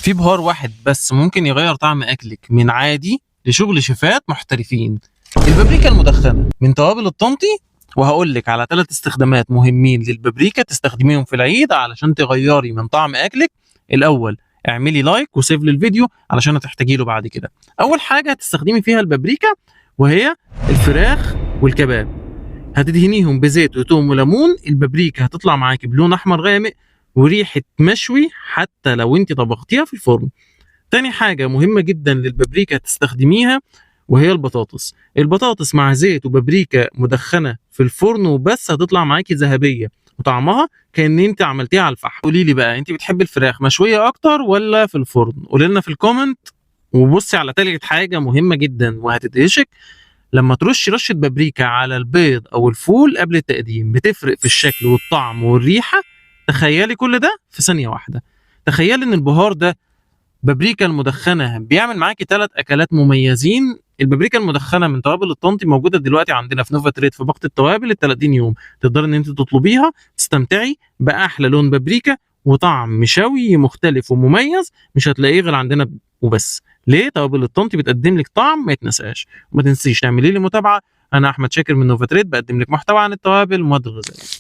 في بهار واحد بس ممكن يغير طعم أكلك من عادي لشغل شيفات محترفين: البابريكا المدخنة من توابل الطنطي. وهقول لك على 3 استخدامات مهمين للبابريكا تستخدميهم في العيد علشان تغيري من طعم أكلك. الأول، اعملي لايك وسيف للفيديو علشان هتحتاجي له بعد كده. أول حاجة هتستخدمي فيها البابريكا وهي الفراخ والكباب، هتدهنيهم بزيت وتوم وليمون. البابريكا هتطلع معاكي بلون احمر غامق وريحه مشوي حتى لو انت طبختيها في الفرن. تاني حاجه مهمه جدا للبابريكا تستخدميها وهي البطاطس مع زيت وبابريكا مدخنه في الفرن وبس هتطلع معاكي ذهبيه وطعمها كأن انت عملتيها على الفحم. قولي لي بقى، انت بتحبي الفراخ مشويه اكتر ولا في الفرن؟ قولي لنا في الكومنت. وبصي على تالت حاجه مهمه جدا وهتدهشك: لما ترش رشة بابريكا على البيض أو الفول قبل التقديم بتفرق في الشكل والطعم والريحة. تخيلي كل ده في ثانية واحدة. تخيلي إن البهار ده بابريكا المدخنة بيعمل معاكي 3 أكلات مميزين. البابريكا المدخنة من توابل الطنطي موجودة دلوقتي عندنا في نوفا تريد في باقة التوابل ال 30 يوم. تقدري إن أنت تطلبيها تستمتعي بأحلى لون بابريكا وطعم مشوي مختلف ومميز مش هتلاقيه غير عندنا وبس. ليه؟ توابل الطنطي بتقدم لك طعم ما يتنساش. وما تنسيش تعملي لي متابعة. أنا أحمد شاكر من نوفا تريد بقدم لك محتوى عن التوابل والمواد الغذائية.